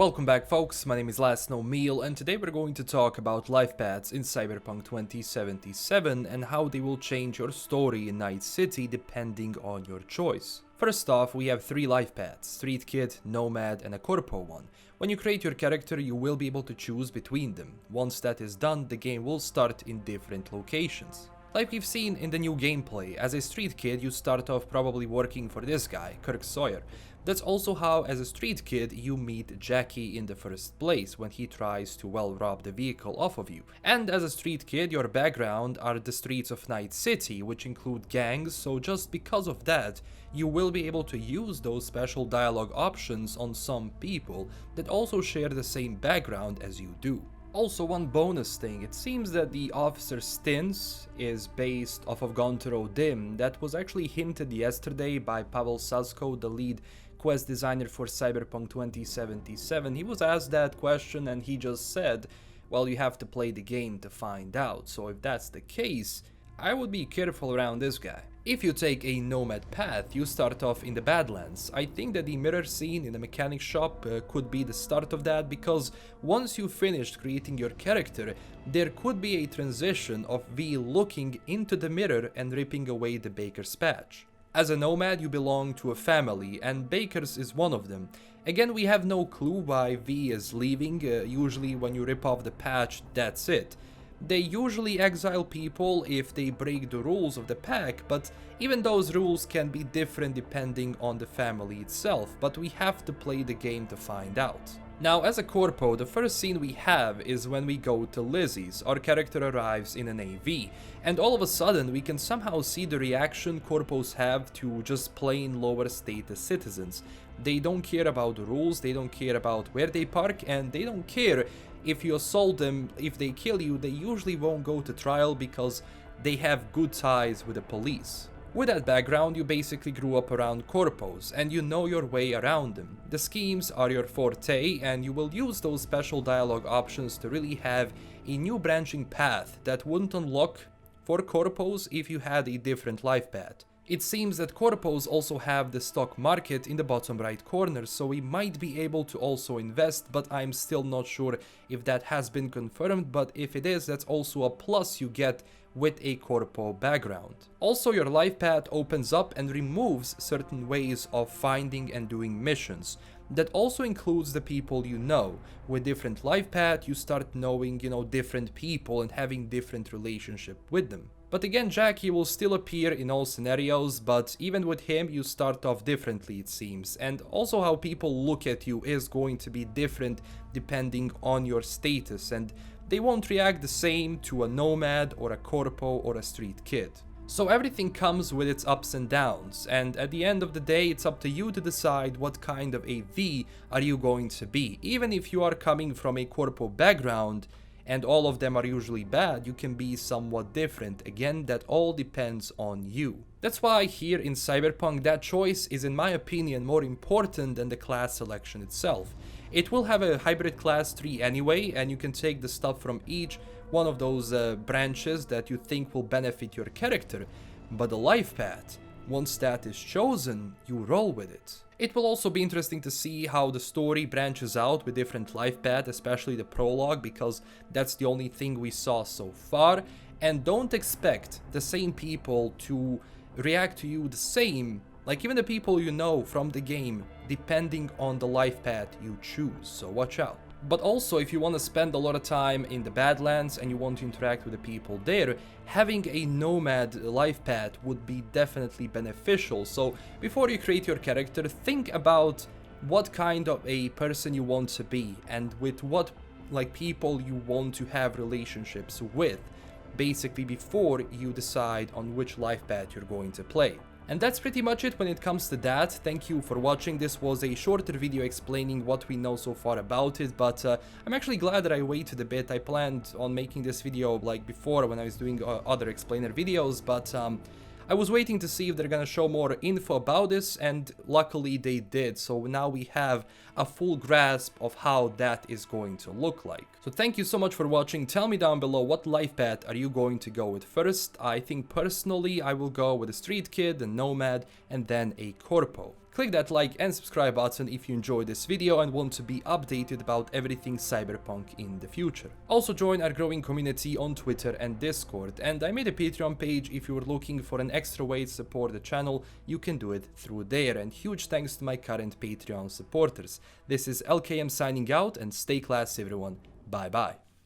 Welcome back folks, my name is LastKnownMeal and today we're going to talk about life paths in Cyberpunk 2077 and how they will change your story in Night City depending on your choice. First off, we have 3 life paths: Street Kid, Nomad and a Corpo one. When you create your character, you will be able to choose between them. Once that is done, the game will start in different locations. Like we've seen in the new gameplay, as a Street Kid you start off probably working for this guy, Kirk Sawyer. That's also how, as a Street Kid, you meet Jackie in the first place when he tries to rob the vehicle off of you. And as a Street Kid, your background are the streets of Night City, which include gangs, so just because of that, you will be able to use those special dialogue options on some people that also share the same background as you do. Also, one bonus thing, it seems that the officer Stins is based off of Gontero Dim. That was actually hinted yesterday by Pavel Sasko, the lead quest designer for Cyberpunk 2077. He was asked that question and he just said, well, you have to play the game to find out. So if that's the case, I would be careful around this guy. If you take a Nomad path, you start off in the Badlands. I think that the mirror scene in the mechanic shop could be the start of that, because once you finished creating your character, there could be a transition of V looking into the mirror and ripping away the Baker's patch. As a Nomad, you belong to a family, and Baker's is one of them. Again, we have no clue why V is leaving. Usually when you rip off the patch, that's it. They usually exile people if they break the rules of the pack, but even those rules can be different depending on the family itself, but we have to play the game to find out. Now, as a Corpo, the first scene we have is when we go to Lizzie's. Our character arrives in an AV, and all of a sudden we can somehow see the reaction Corpos have to just plain lower status citizens. They don't care about the rules, they don't care about where they park, and they don't care if you assault them. If they kill you, they usually won't go to trial because they have good ties with the police. With that background, you basically grew up around Corpos, and you know your way around them. The schemes are your forte, and you will use those special dialogue options to really have a new branching path that wouldn't unlock for Corpos if you had a different life path. It seems that Corpos also have the stock market in the bottom right corner, so we might be able to also invest, but I'm still not sure if that has been confirmed, but if it is, that's also a plus you get with a Corpo background. Also, your life path opens up and removes certain ways of finding and doing missions. That also includes the people you know. With different life path, you start knowing, different people and having different relationship with them. But again, Jackie will still appear in all scenarios, but even with him you start off differently, it seems. And also how people look at you is going to be different depending on your status, and they won't react the same to a Nomad or a Corpo or a Street Kid. So everything comes with its ups and downs, and at the end of the day it's up to you to decide what kind of a V are you going to be. Even if you are coming from a Corpo background, and all of them are usually bad, you can be somewhat different. Again, that all depends on you. That's why here in Cyberpunk that choice is, in my opinion, more important than the class selection itself. It will have a hybrid class tree anyway, and you can take the stuff from each one of those branches that you think will benefit your character, but the life path, once that is chosen, you roll with it. It will also be interesting to see how the story branches out with different life paths, especially the prologue, because that's the only thing we saw so far. And don't expect the same people to react to you the same, like even the people you know from the game, depending on the life path you choose, so watch out. But also, if you want to spend a lot of time in the Badlands and you want to interact with the people there, having a Nomad life path would be definitely beneficial. So before you create your character, think about what kind of a person you want to be and with what people you want to have relationships with, basically before you decide on which life path you're going to play. And that's pretty much it when it comes to that. Thank you for watching. This was a shorter video explaining what we know so far about it, but I'm actually glad that I waited a bit. I planned on making this video like before when I was doing other explainer videos, but I was waiting to see if they're gonna show more info about this, and luckily they did. So now we have a full grasp of how that is going to look like. So thank you so much for watching. Tell me down below, what life path are you going to go with first? I think personally I will go with a Street Kid, a Nomad, and then a Corpo. Click that like and subscribe button if you enjoyed this video and want to be updated about everything Cyberpunk in the future. Also join our growing community on Twitter and Discord, and I made a Patreon page. If you were looking for an extra way to support the channel, you can do it through there, and huge thanks to my current Patreon supporters. This is LKM signing out, and stay classy everyone. Bye bye.